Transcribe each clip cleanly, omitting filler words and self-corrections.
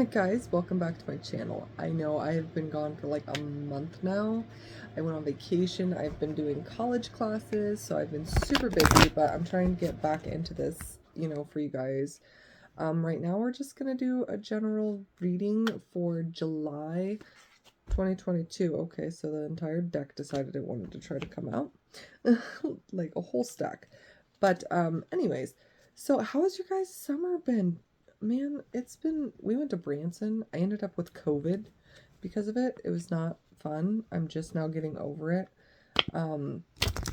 Guys, welcome back to my channel. I know I have been gone for like a month now. I went on vacation. I've been doing college classes, so I've been super busy, but I'm trying to get back into this, for you guys. Right now we're just gonna do a general reading for July 2022. Okay, so the entire deck decided it wanted to try to come out. Like a whole stack. But anyways, so how has your guys' summer been? Man, we went to Branson. I ended up with COVID because of it. It was not fun. I'm just now getting over it. Um,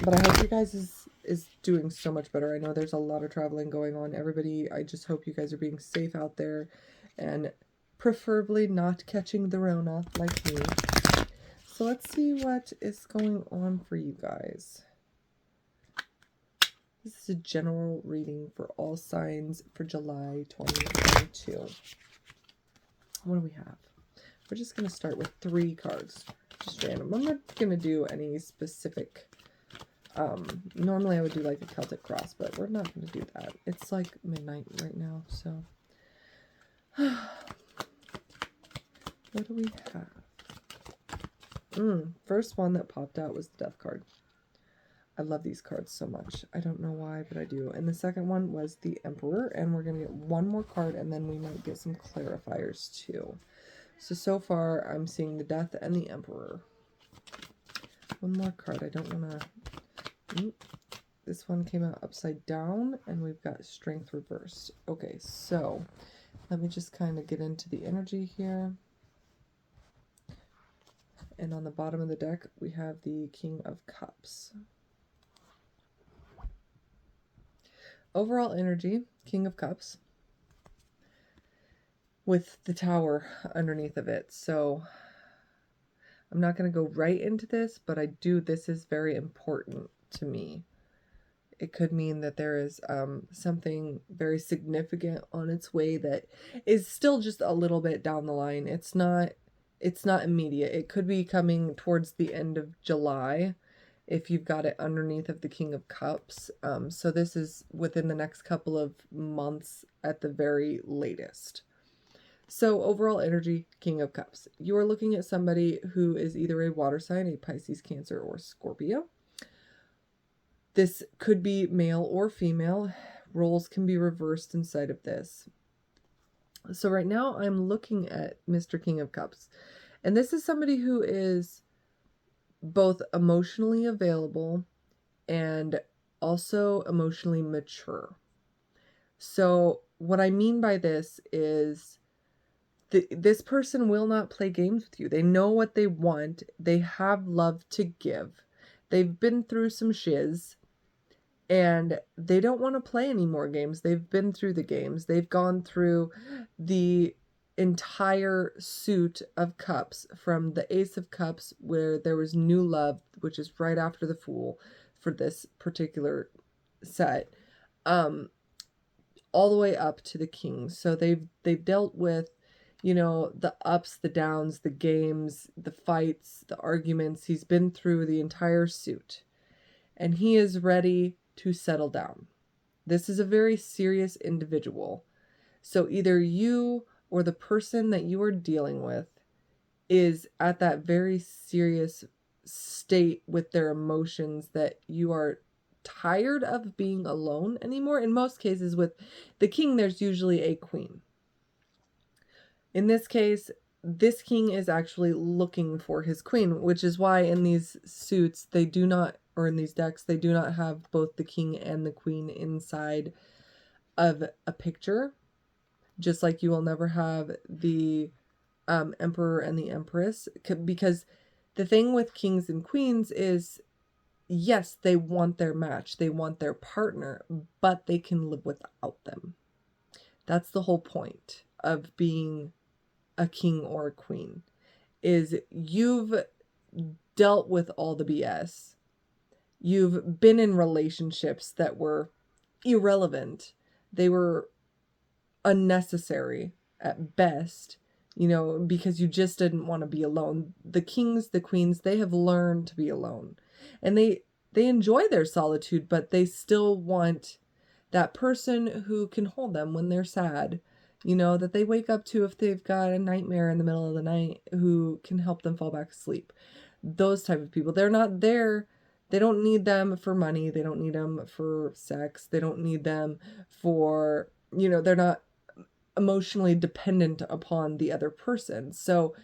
but I hope you guys is doing so much better. I know there's a lot of traveling going on. Everybody, I just hope you guys are being safe out there and preferably not catching the Rona like me. So let's see what is going on for you guys. This is a general reading for all signs for July 2022. What do we have? We're just going to start with 3 cards. Just random. I'm not going to do any specific... normally I would do like a Celtic cross, but we're not going to do that. It's like midnight right now, so... What do we have? First one that popped out was the Death card. I love these cards so much. I don't know why, but I do. And the second one was the Emperor, and we're going to get one more card, and then we might get some clarifiers too. So far, I'm seeing the Death and the Emperor. One more card. I don't want to... This one came out upside down, and we've got Strength reversed. Okay, so let me just kind of get into the energy here. And on the bottom of the deck, we have the King of Cups. Overall energy, King of Cups, with the Tower underneath of it. So I'm not going to go right into this, but this is very important to me. It could mean that there is something very significant on its way that is still just a little bit down the line. It's not immediate. It could be coming towards the end of July, if you've got it underneath of the King of Cups. So this is within the next couple of months at the very latest. So overall energy, King of Cups. You are looking at somebody who is either a water sign, a Pisces, Cancer, or Scorpio. This could be male or female. Roles can be reversed inside of this. So right now I'm looking at Mr. King of Cups. And this is somebody who is both emotionally available and also emotionally mature. So what I mean by this is this person will not play games with you. They know what they want. They have love to give. They've been through some shiz and they don't want to play any more games. They've been through the games. They've gone through the entire suit of cups, from the Ace of Cups, where there was new love, which is right after the Fool for this particular set, all the way up to the King. So they've dealt with, the ups, the downs, the games, the fights, the arguments. He's been through the entire suit, and he is ready to settle down. This is a very serious individual. So either you or the person that you are dealing with is at that very serious state with their emotions, that you are tired of being alone anymore. In most cases with the King, there's usually a queen. In this case, this King is actually looking for his queen, which is why in these suits they do not, or in these decks, they do not have both the King and the Queen inside of a picture. Just like you will never have the Emperor and the Empress, because the thing with kings and queens is, yes, they want their match, they want their partner, but they can live without them. That's the whole point of being a king or a queen, is you've dealt with all the BS. You've been in relationships that were irrelevant. They were unnecessary at best, because you just didn't want to be alone. The kings, the queens, they have learned to be alone, and they enjoy their solitude, but they still want that person who can hold them when they're sad, that they wake up to if they've got a nightmare in the middle of the night, who can help them fall back asleep. Those type of people. They're not there. They don't need them for money. They don't need them for sex. They don't need them for, they're not emotionally dependent upon the other person. So,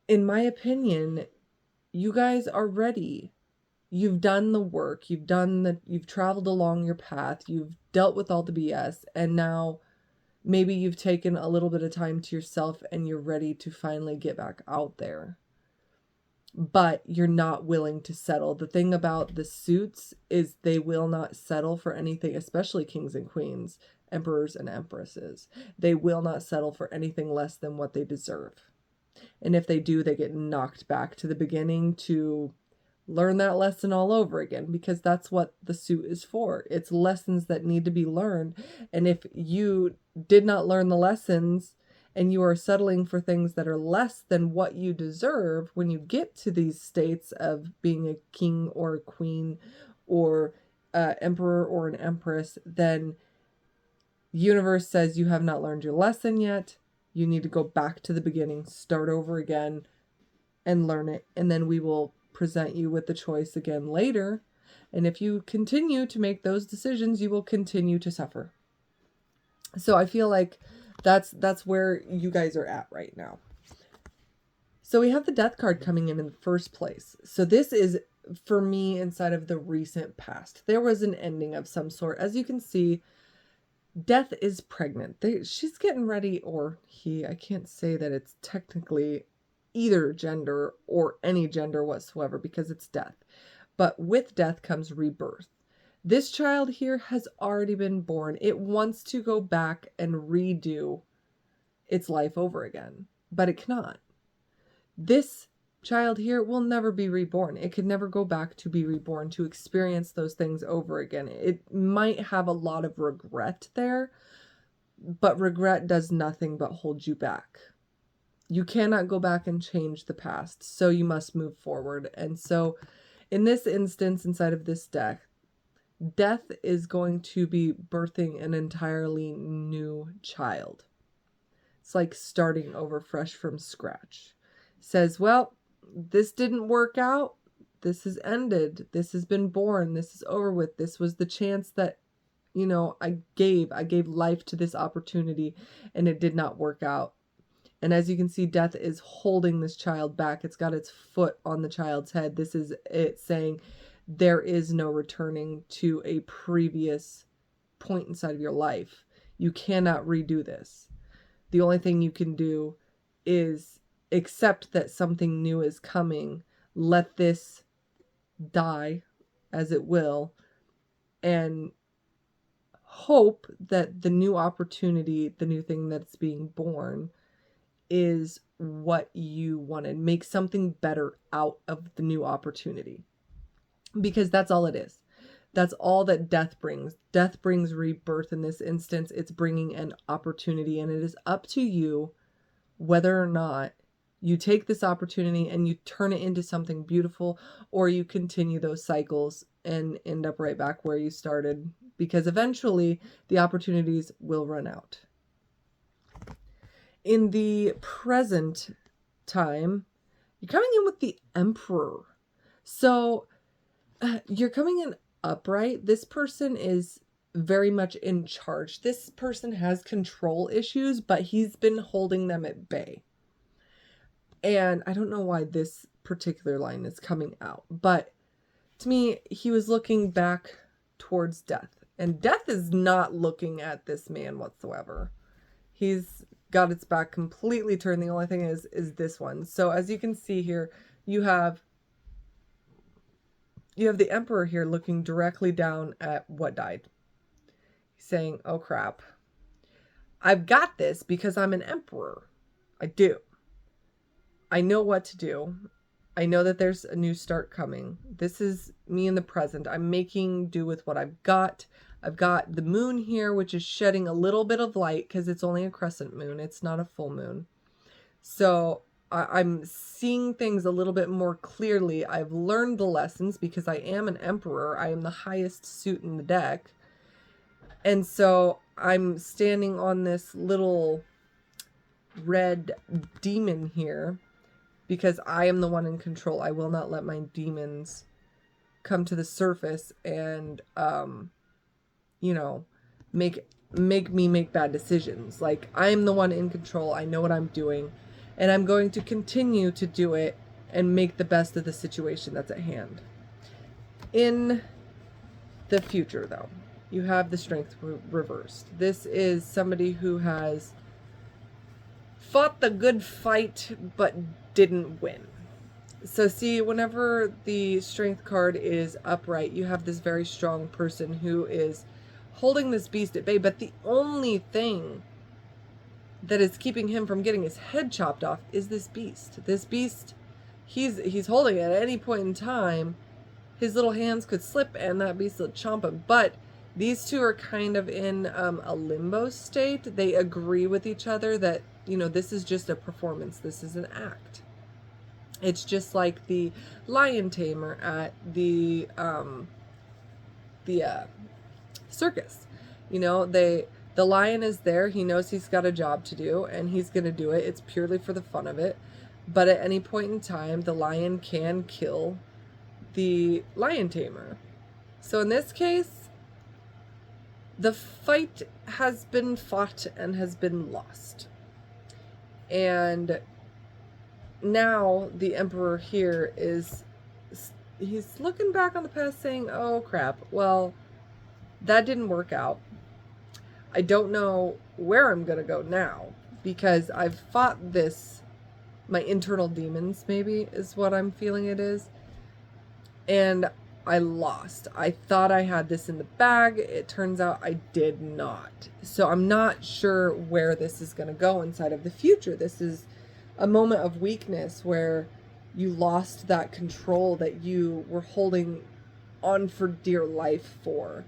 in my opinion, you guys are ready. You've done the work. You've traveled along your path. You've dealt with all the BS. And now maybe you've taken a little bit of time to yourself and you're ready to finally get back out there. But you're not willing to settle. The thing about the suits is they will not settle for anything, especially kings and queens, emperors and empresses. They will not settle for anything less than what they deserve. And if they do, they get knocked back to the beginning to learn that lesson all over again, because that's what the suit is for. It's lessons that need to be learned. And if you did not learn the lessons and you are settling for things that are less than what you deserve when you get to these states of being a king or a queen or emperor or an empress, then the universe says you have not learned your lesson yet. You need to go back to the beginning, start over again, and learn it. And then we will present you with the choice again later. And if you continue to make those decisions, you will continue to suffer. So I feel like that's where you guys are at right now. So we have the Death card coming in the first place. So this is, for me, inside of the recent past. There was an ending of some sort. As you can see, Death is pregnant. She's getting ready, or he, I can't say that it's technically either gender or any gender whatsoever because it's Death. But with Death comes rebirth. This child here has already been born. It wants to go back and redo its life over again, but it cannot. This child here will never be reborn. It could never go back to be reborn, to experience those things over again. It might have a lot of regret there, but regret does nothing but hold you back. You cannot go back and change the past, so you must move forward. And so in this instance, inside of this deck, Death is going to be birthing an entirely new child. It's like starting over fresh from scratch. Says, well, this didn't work out. This has ended. This has been born. This is over with. This was the chance that, I gave life to this opportunity, and it did not work out. And as you can see, Death is holding this child back. It's got its foot on the child's head. This is it saying there is no returning to a previous point inside of your life. You cannot redo this. The only thing you can do is accept that something new is coming. Let this die as it will, and hope that the new opportunity, the new thing that's being born, is what you wanted. Make something better out of the new opportunity, because that's all it is. That's all that Death brings. Death brings rebirth in this instance. It's bringing an opportunity, and it is up to you whether or not you take this opportunity and you turn it into something beautiful, or you continue those cycles and end up right back where you started, because eventually the opportunities will run out. In the present time, you're coming in with the Emperor. So you're coming in upright. This person is very much in charge. This person has control issues, but he's been holding them at bay. And I don't know why this particular line is coming out, but to me, he was looking back towards Death. And Death is not looking at this man whatsoever. He's got its back completely turned. The only thing is this one. So as you can see here, you have the Emperor here looking directly down at what died. He's saying, oh crap. I've got this because I'm an emperor. I do. I know what to do. I know that there's a new start coming. This is me in the present. I'm making do with what I've got. I've got the moon here, which is shedding a little bit of light because it's only a crescent moon. It's not a full moon. So I'm seeing things a little bit more clearly. I've learned the lessons because I am an emperor. I am the highest suit in the deck. And so I'm standing on this little red demon here because I am the one in control. I will not let my demons come to the surface and, you know, make me make bad decisions. Like, I'm the one in control. I know what I'm doing, and I'm going to continue to do it and make the best of the situation that's at hand. In the future, though, you have the strength reversed. This is somebody who has fought the good fight but didn't win. So see, whenever the strength card is upright, you have this very strong person who is holding this beast at bay, but the only thing that is keeping him from getting his head chopped off is this beast. This beast, he's holding it at any point in time. His little hands could slip and that beast will chomp him. But these two are kind of in a limbo state. They agree with each other that, you know, this is just a performance. This is an act. It's just like the lion tamer at the circus. You know, the lion is there. He knows he's got a job to do, and he's going to do it. It's purely for the fun of it. But at any point in time, the lion can kill the lion tamer. So in this case, the fight has been fought and has been lost. And now the emperor here he's looking back on the past saying, oh crap, well, that didn't work out. I don't know where I'm going to go now because I've fought this, my internal demons maybe is what I'm feeling it is. And I lost. I thought I had this in the bag. It turns out I did not. So I'm not sure where this is going to go inside of the future. This is a moment of weakness where you lost that control that you were holding on for dear life for.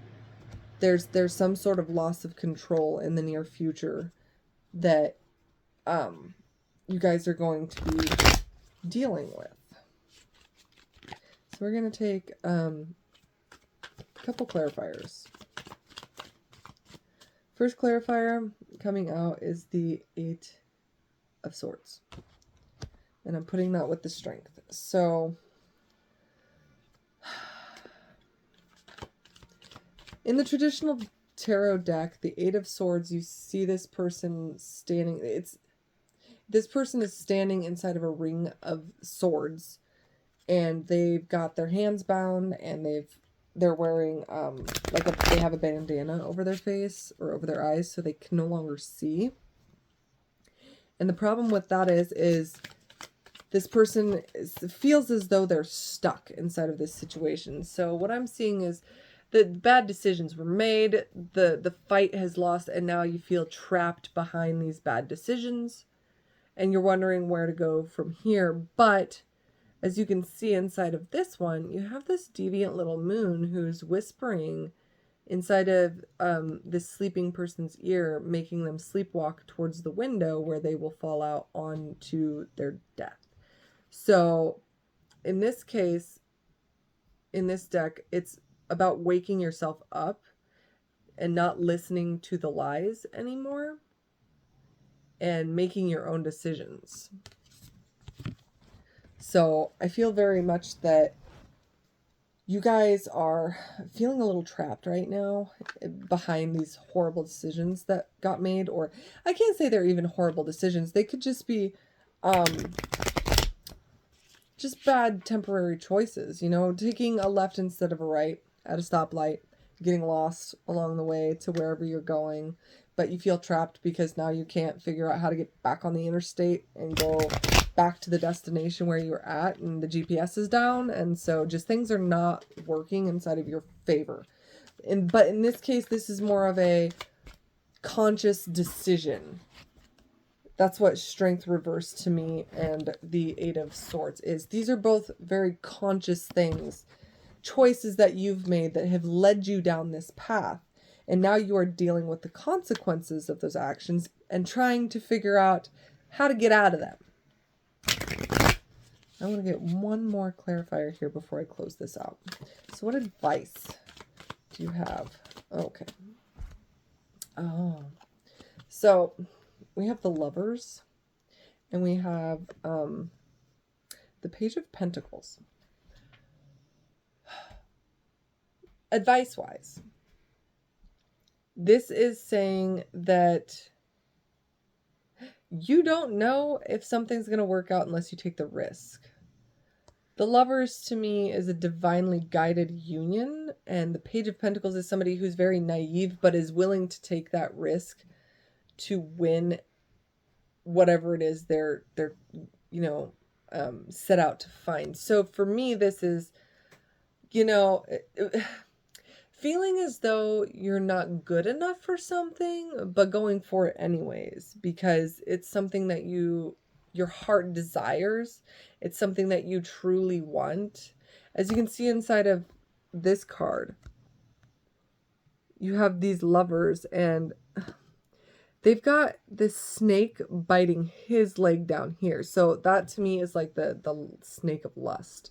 There's some sort of loss of control in the near future that you guys are going to be dealing with. So we're going to take a couple clarifiers. First clarifier coming out is the 8 of Swords. And I'm putting that with the Strength. So in the traditional tarot deck, the 8 of Swords, you see this person standing. This person is standing inside of a ring of swords. And they've got their hands bound, and they're wearing they have a bandana over their face or over their eyes, so they can no longer see. And the problem with that is this person feels as though they're stuck inside of this situation. So what I'm seeing is the bad decisions were made, the fight has lost, and now you feel trapped behind these bad decisions, and you're wondering where to go from here. But as you can see inside of this one, you have this deviant little moon who's whispering inside of this sleeping person's ear, making them sleepwalk towards the window where they will fall out onto their death. So in this case, in this deck, it's about waking yourself up and not listening to the lies anymore and making your own decisions. So I feel very much that you guys are feeling a little trapped right now behind these horrible decisions that got made. Or I can't say they're even horrible decisions. They could just be just bad temporary choices. You know, taking a left instead of a right at a stoplight, getting lost along the way to wherever you're going. But you feel trapped because now you can't figure out how to get back on the interstate and go back to the destination where you were at, and the GPS is down, and so just things are not working inside of your favor. But in this case, this is more of a conscious decision. That's what Strength reversed to me and the 8 of Swords is. These are both very conscious things, choices that you've made that have led you down this path. And now you are dealing with the consequences of those actions and trying to figure out how to get out of them. I want to get one more clarifier here before I close this out. So what advice do you have? Okay. Oh. So we have the Lovers, and we have the Page of Pentacles. Advice-wise, this is saying that you don't know if something's going to work out unless you take the risk. The Lovers, to me, is a divinely guided union, and the Page of Pentacles is somebody who's very naive but is willing to take that risk to win whatever it is they're set out to find. So for me, this is, feeling as though you're not good enough for something, but going for it anyways, because it's something that your heart desires. It's something that you truly want. As you can see inside of this card, you have these lovers, and they've got this snake biting his leg down here. So that to me is like the snake of lust.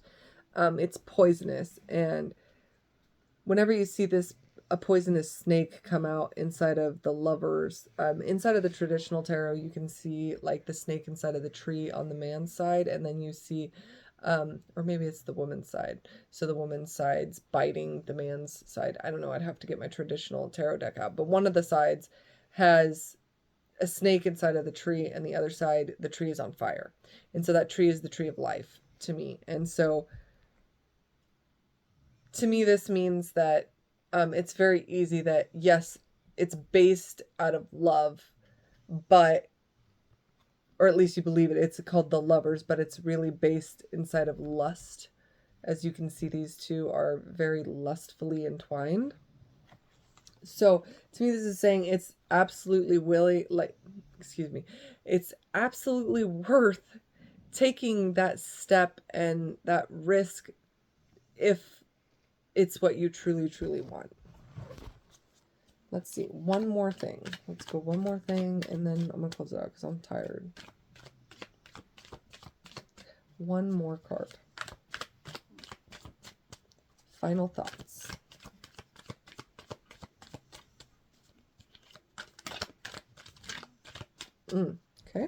It's poisonous, and whenever you see a poisonous snake come out inside of the Lovers, inside of the traditional tarot, you can see like the snake inside of the tree on the man's side, and then you see, or maybe it's the woman's side. So the woman's side's biting the man's side. I don't know. I'd have to get my traditional tarot deck out. But one of the sides has a snake inside of the tree, and the other side, the tree is on fire. And so that tree is the tree of life to me. And so to me, this means that it's very easy that, yes, it's based out of love, but, or at least you believe it, it's called the Lovers, but it's really based inside of lust. As you can see, these two are very lustfully entwined. So to me, this is saying it's absolutely it's absolutely worth taking that step and that risk if it's what you truly, truly want. Let's see. One more thing. Let's go one more thing, and then I'm going to close it out because I'm tired. One more card. Final thoughts. Okay.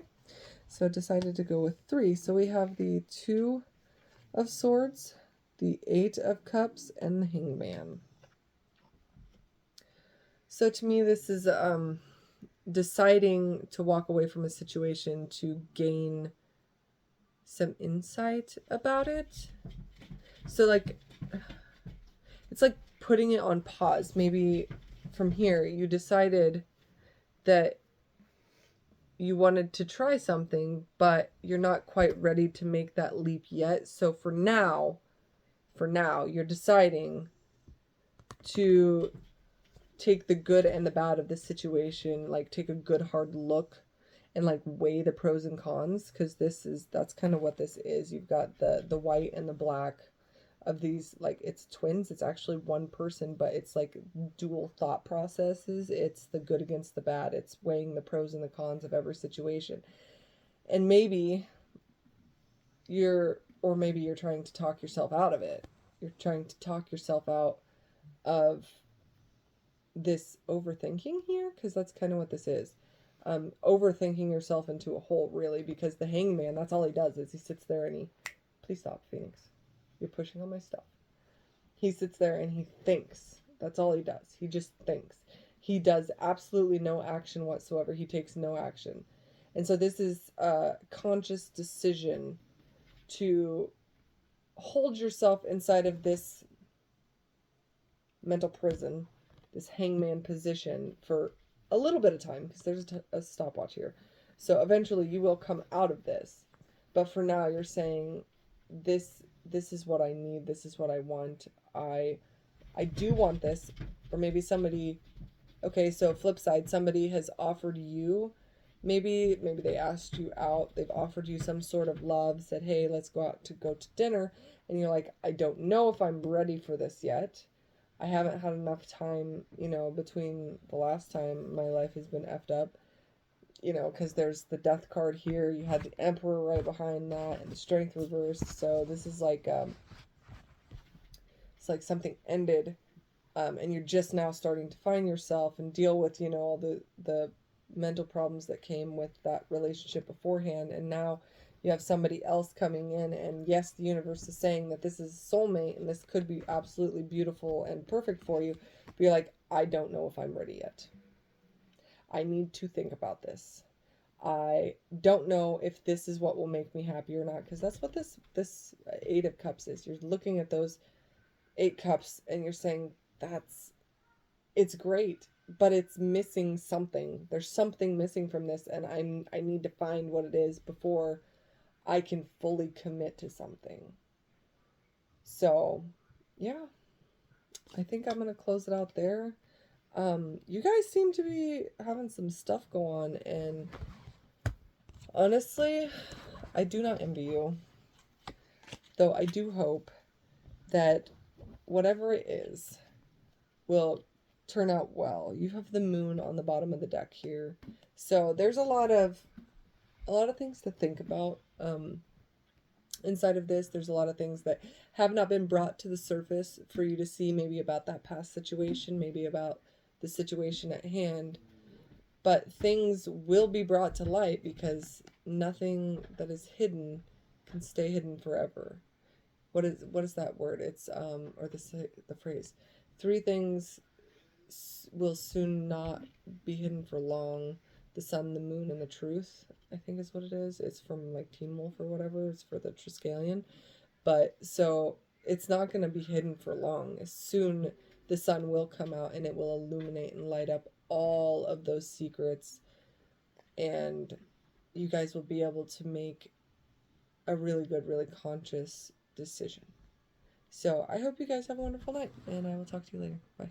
So I decided to go with 3. So we have the 2 of Swords, the 8 of Cups, and the Hangman. So to me, this is deciding to walk away from a situation to gain some insight about it. So like, it's like putting it on pause. Maybe from here, you decided that you wanted to try something, but you're not quite ready to make that leap yet. So for now, you're deciding to take the good and the bad of the situation, like take a good hard look and like weigh the pros and cons, because that's kind of what this is. You've got the white and the black of these, like, it's twins. It's actually one person, but it's like dual thought processes. It's the good against the bad. It's weighing the pros and the cons of every situation. And maybe you're trying to talk yourself out of it. You're trying to talk yourself out of this overthinking here, because that's kind of what this is. Overthinking yourself into a hole, really, because the Hangman, that's all he does is he sits there and please stop, Phoenix. You're pushing on my stuff. He sits there and he thinks. That's all he does. He just thinks. He does absolutely no action whatsoever. He takes no action. And so this is a conscious decision to hold yourself inside of this mental prison, this hangman position, for a little bit of time, because there's a stopwatch here. So eventually you will come out of this. But for now, you're saying, this is what I need. This is what I want. I do want this. Or maybe somebody, okay, so flip side, somebody has offered you, maybe they asked you out, they've offered you some sort of love, said, hey, let's go to dinner, and you're like, I don't know if I'm ready for this yet. I haven't had enough time, between the last time my life has been effed up, because there's the death card here, you had the Emperor right behind that, and the Strength reversed. So this is like, it's like something ended and you're just now starting to find yourself and deal with, you know, all the mental problems that came with that relationship beforehand, and now you have somebody else coming in, and yes, the universe is saying that this is a soulmate and this could be absolutely beautiful and perfect for you, but you're like, I don't know if I'm ready yet. I need to think about this. I don't know if this is what will make me happy or not, because that's what this 8 of Cups is. You're looking at those 8 cups and you're saying, that's, it's great, but it's missing something. There's something missing from this, and I need to find what it is before I can fully commit to something. So, yeah, I think I'm gonna close it out there. You guys seem to be having some stuff go on, and honestly, I do not envy you. Though I do hope that whatever it is will turn out well. You have the moon on the bottom of the deck here. So there's a lot of things to think about. Inside of this, there's a lot of things that have not been brought to the surface for you to see, maybe about that past situation, maybe about the situation at hand. But things will be brought to light, because nothing that is hidden can stay hidden forever. What is that word? It's or the phrase, three things will soon not be hidden for long: the sun, the moon, and the truth, I think is what it is. It's from like Teen Wolf or whatever. It's for the Triskelion. But so it's not going to be hidden for long. Soon the sun will come out and it will illuminate and light up all of those secrets, and you guys will be able to make a really good, really conscious decision. So I hope you guys have a wonderful night, and I will talk to you later. Bye.